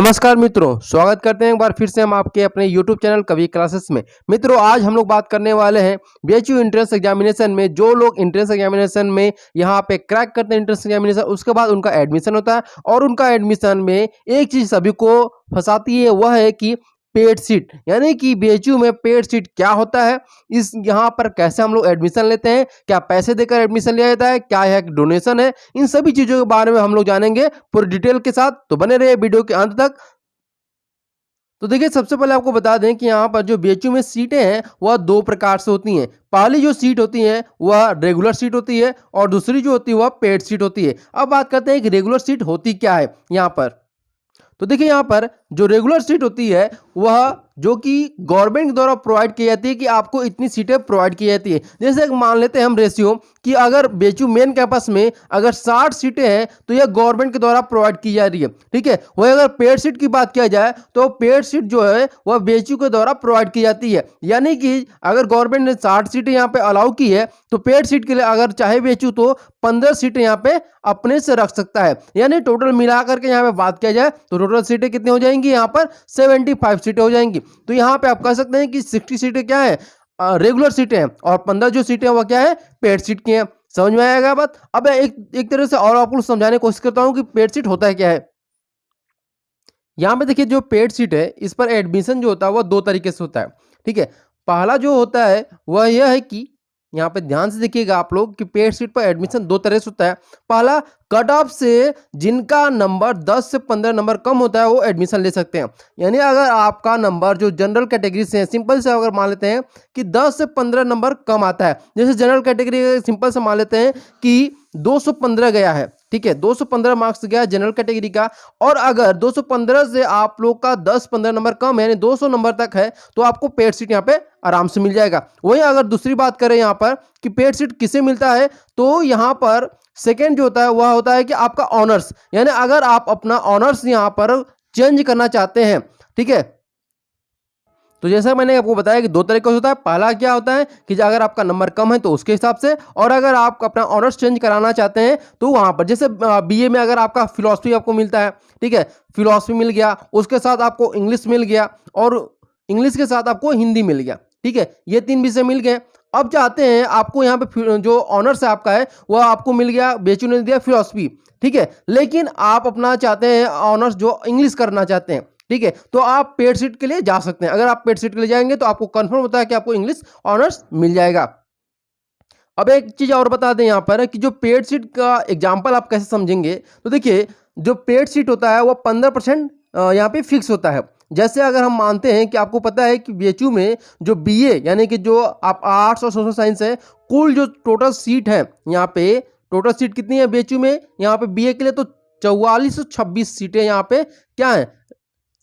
नमस्कार मित्रों, स्वागत करते हैं एक बार फिर से हम आपके अपने YouTube चैनल कवि क्लासेस में। मित्रों, आज हम लोग बात करने वाले हैं बीएचयू एंट्रेंस एग्जामिनेशन में। जो लोग एंट्रेंस एग्जामिनेशन में यहाँ पे क्रैक करते हैं एंट्रेंस एग्जामिनेशन, उसके बाद उनका एडमिशन होता है और उनका एडमिशन में एक चीज़ सभी को फंसाती है, वह है कि पेड सीट। यानी कि बीएचयू में पेड सीट क्या होता है, इस यहाँ पर कैसे हम लोग एडमिशन लेते हैं, क्या पैसे देकर एडमिशन लिया जाता है, क्या यह डोनेशन है, इन सभी चीज़ों के बारे में हम लोग जानेंगे पूरी डिटेल के साथ। तो बने रहिए वीडियो के अंत तक। तो देखिए, सबसे पहले आपको बता दें कि यहाँ पर जो बीएचयू में सीटें हैं वह दो प्रकार से होती हैं। पहली जो सीट होती है वह रेगुलर सीट होती है और दूसरी जो होती है वह पेड सीट होती है। अब बात करते हैं कि रेगुलर सीट होती क्या है यहाँ पर। तो देखिए, यहाँ पर जो रेगुलर सीट होती है वह जो कि गवर्नमेंट के द्वारा प्रोवाइड की जाती है कि आपको इतनी सीटें प्रोवाइड की जाती है। जैसे मान लेते हैं हम रेशियो कि अगर बीएचयू मेन कैंपस में अगर 60 सीटें हैं तो यह गवर्नमेंट के द्वारा प्रोवाइड की जा रही है, ठीक है। वही अगर पेड सीट की बात किया जाए तो पेड सीट जो है वह बीएचयू के द्वारा प्रोवाइड की जाती है। यानी कि अगर गवर्नमेंट ने 60 सीटें यहाँ पे अलाउ की है तो पेड सीट के लिए अगर चाहे बीएचयू तो 15 सीटें यहाँ पे अपने से रख सकता है। यानी टोटल मिला करके यहाँ पे बात किया जाए तो टोटल सीटें कितनी हो जाएंगी, यहाँ पर 75 सीटें हो जाएंगी। तो यहाँ पे आप कह सकते हैं कि 60 सीटें क्या है, रेगुलर सीटें हैं और 15 जो सीटें वह क्या है, पेड सीट की हैं। समझ में आएगा बात। अब एक तरह से और आपको समझाने की कोशिश करता हूँ कि पेड सीट होता है क्या है। यहाँ पे देखिए, जो पेड सीट है इस पर एडमिशन जो होता है वह दो तरीके से होता है, ठीक है। पहला जो होता है वह यह है कि यहाँ पे ध्यान से देखिएगा आप लोग कि पेड सीट पर एडमिशन दो तरह से होता है। पहला, कट ऑफ से जिनका नंबर 10 से 15 नंबर कम होता है वो एडमिशन ले सकते हैं। यानी अगर आपका नंबर जो जनरल कैटेगरी से है, सिंपल से अगर मान लेते हैं कि 10 से 15 नंबर कम आता है, जैसे जनरल कैटेगरी सिंपल से मान लेते हैं कि 215 गया है, ठीक है, 215 मार्क्स गया जनरल कैटेगरी का, और अगर 215 से आप लोग का 10-15 नंबर कम है यानी 200 नंबर तक है तो आपको पेड सीट यहाँ पे आराम से मिल जाएगा। वहीं अगर दूसरी बात करें यहाँ पर कि पेड सीट किसे मिलता है, तो यहाँ पर सेकेंड जो होता है वह होता है कि आपका ऑनर्स। यानी अगर आप अपना ऑनर्स यहाँ पर चेंज करना चाहते हैं, ठीक है। तो जैसा मैंने आपको बताया कि दो तरीके से होता है। पहला क्या होता है कि अगर आपका नंबर कम है तो उसके हिसाब से, और अगर आप अपना ऑनर्स चेंज कराना चाहते हैं तो वहाँ पर जैसे बीए में अगर आपका फिलॉसफी आपको मिलता है, ठीक है, फिलॉसफी मिल गया, उसके साथ आपको इंग्लिश मिल गया और इंग्लिश के साथ आपको हिंदी मिल गया, ठीक है, ये 3 विषय मिल गए। अब चाहते हैं आपको यहाँ पे जो ऑनर्स है आपका है वह आपको मिल गया, बीएचयू ने दिया फिलॉसफी, ठीक है, लेकिन आप अपना चाहते हैं ऑनर्स जो इंग्लिश करना चाहते हैं, ठीक है, तो आप पेड सीट के लिए जा सकते हैं। अगर आप पेड सीट के लिए जाएंगे तो आपको कंफर्म होता है कि आपको इंग्लिश ऑनर्स मिल जाएगा। अब एक चीज और बता दें यहाँ पर कि जो पेड सीट का एग्जाम्पल आप कैसे समझेंगे। तो देखिए, जो पेड सीट होता है वह 15% यहाँ पे फिक्स होता है। जैसे अगर हम मानते हैं कि आपको पता है कि बीएचयू में जो बीए यानी कि जो आप आर्ट्स और सोशल साइंस है, कुल जो टोटल सीट है यहाँ पे, टोटल सीट कितनी है बीएचयू में, यहाँ पे बीए के लिए तो 4426 सीटें यहाँ पे क्या है,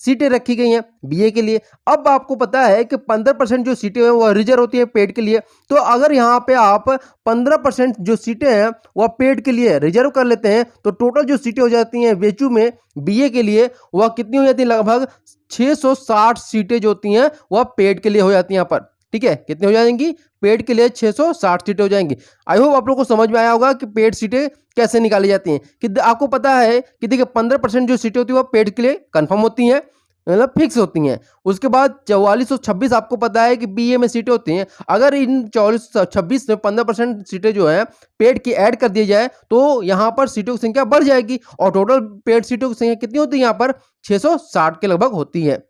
सीटें रखी गई हैं बीए के लिए। अब आपको पता है कि 15% जो सीटें हैं वह रिजर्व होती है पेड के लिए। तो अगर यहाँ पे आप 15% जो सीटें हैं वह पेड के लिए रिजर्व कर लेते हैं तो टोटल जो सीटें हो जाती हैं बीएचयू में बीए के लिए वह कितनी हो जाती है, लगभग 660 सीटें जो होती हैं वह पेड के लिए हो जाती हैं यहाँ पर, ठीक है। कितनी हो जाएंगी, पेड के लिए 660 सीटें हो जाएंगी। आई होप आप लोग को समझ में आया होगा कि पेड सीटें कैसे निकाली जाती हैं। कि आपको पता है कि देखिए 15% जो सीटें होती है वो पेड के लिए कंफर्म होती हैं, मतलब फिक्स होती हैं। उसके बाद 4426 आपको पता है कि बीए में सीटें होती हैं। अगर इन 4426 में 15% सीटें जो है पेड की ऐड कर दी जाए तो यहाँ पर सीटों की संख्या बढ़ जाएगी और टोटल पेड सीटों की संख्या कितनी होती है, यहाँ पर 660 के लगभग होती है।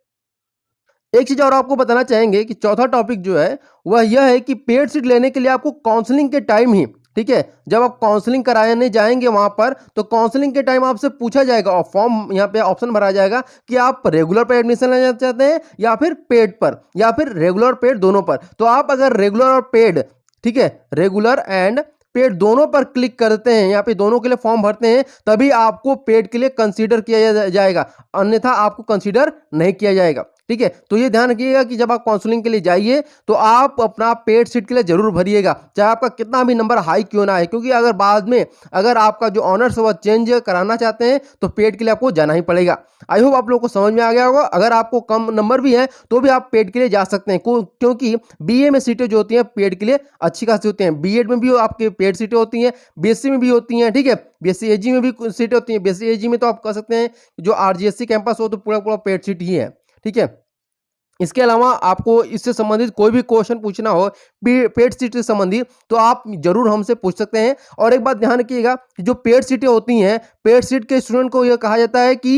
एक चीज और आपको बताना चाहेंगे कि चौथा टॉपिक जो है वह यह है कि पेड सीट लेने के लिए आपको काउंसलिंग के टाइम ही, ठीक है, जब आप काउंसलिंग कराने जाएंगे वहां पर तो काउंसलिंग के टाइम आपसे पूछा जाएगा और फॉर्म यहाँ पे ऑप्शन भरा जाएगा कि आप रेगुलर पर एडमिशन लेना चाहते हैं या फिर पेड पर, या फिर रेगुलर पेड दोनों पर। तो आप अगर रेगुलर और पेड, ठीक है, रेगुलर एंड पेड दोनों पर क्लिक करते हैं, यहाँ पे दोनों के लिए फॉर्म भरते हैं, तभी आपको पेड के लिए कंसीडर किया जाएगा, अन्यथा आपको कंसीडर नहीं किया जाएगा, ठीक है। तो ये ध्यान रखिएगा कि जब आप काउंसलिंग के लिए जाइए तो आप अपना पेड सीट के लिए जरूर भरिएगा, चाहे आपका कितना भी नंबर हाई क्यों ना है, क्योंकि अगर बाद में अगर आपका जो ऑनर्स वो चेंज कराना चाहते हैं तो पेड के लिए आपको जाना ही पड़ेगा। आई होप आप लोग को समझ में आ गया होगा। अगर आपको कम नंबर भी है तो भी आप पेड के लिए जा सकते हैं, क्योंकि बीए में सीटें जो होती हैं पेड के लिए अच्छी खासी होती हैं, बीएड में भी आपके पेड सीटें होती हैं, बीएससी में भी होती हैं, ठीक है, बीएससी एजी में भी सीटें होती हैं। बीएससी एजी में तो आप कह सकते हैं जो आरजीएससी कैंपस हो तो पूरा पूरा पेड सीट ही है, ठीक है। इसके अलावा आपको इससे संबंधित कोई भी क्वेश्चन पूछना हो पेड सीट से संबंधित तो आप जरूर हमसे पूछ सकते हैं। और एक बात ध्यान रखिएगा कि जो पेड सीटें होती हैं, पेड सीट के स्टूडेंट को यह कहा जाता है कि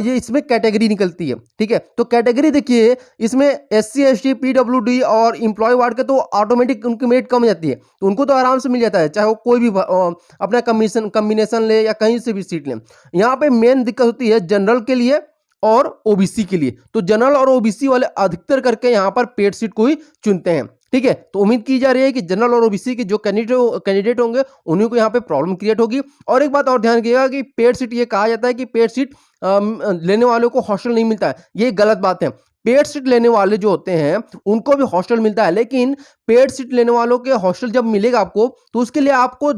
ये इसमें कैटेगरी निकलती है, ठीक है। तो कैटेगरी देखिए, इसमें एससी एसटी पीडब्ल्यूडी और एम्प्लॉय वार्ड के तो ऑटोमेटिक उनकी मेरिट कम हो जाती है, तो उनको तो आराम से मिल जाता है, चाहे वो कोई भी अपना कम्बिनेशन ले या कहीं से भी सीट लें। यहाँ पे मेन दिक्कत होती है जनरल के लिए और ओबीसी के लिए। तो जनरल और ओबीसी वाले अधिकतर करके यहाँ पर पेड सीट को ही चुनते हैं, ठीक है। तो उम्मीद की जा रही है कि जनरल और ओबीसी के जो कैंडिडेट होंगे उन्हीं को यहाँ पे प्रॉब्लम क्रिएट होगी। और एक बात और ध्यान रखिएगा कि पेड सीट, ये कहा जाता है कि पेड सीट लेने वालों को हॉस्टल नहीं मिलता है, ये गलत बात है। पेड सीट लेने वाले जो होते हैं उनको भी हॉस्टल मिलता है, लेकिन पेड सीट लेने वालों के हॉस्टल जब मिलेगा आपको तो उसके लिए आपको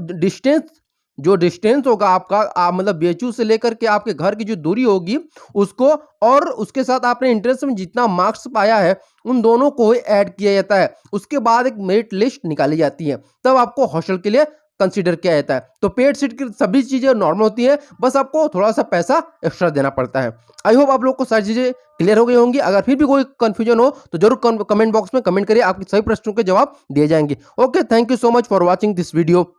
डिस्टेंस होगा आपका, मतलब बीएचयू से लेकर के आपके घर की जो दूरी होगी उसको, और उसके साथ आपने एंट्रेंस में जितना मार्क्स पाया है उन दोनों को ऐड किया जाता है। उसके बाद एक मेरिट लिस्ट निकाली जाती है, तब आपको हॉस्टल के लिए कंसीडर किया जाता है। तो पेड सीट की सभी चीजें नॉर्मल होती है, बस आपको थोड़ा सा पैसा एक्स्ट्रा देना पड़ता है। आई होप आप लोग को सारी चीजें क्लियर हो गई होंगी। अगर फिर भी कोई कंफ्यूजन हो तो जरूर कमेंट बॉक्स में कमेंट करिए, आपके सभी प्रश्नों के जवाब दिए जाएंगे। Okay, thank you so much for watching this video.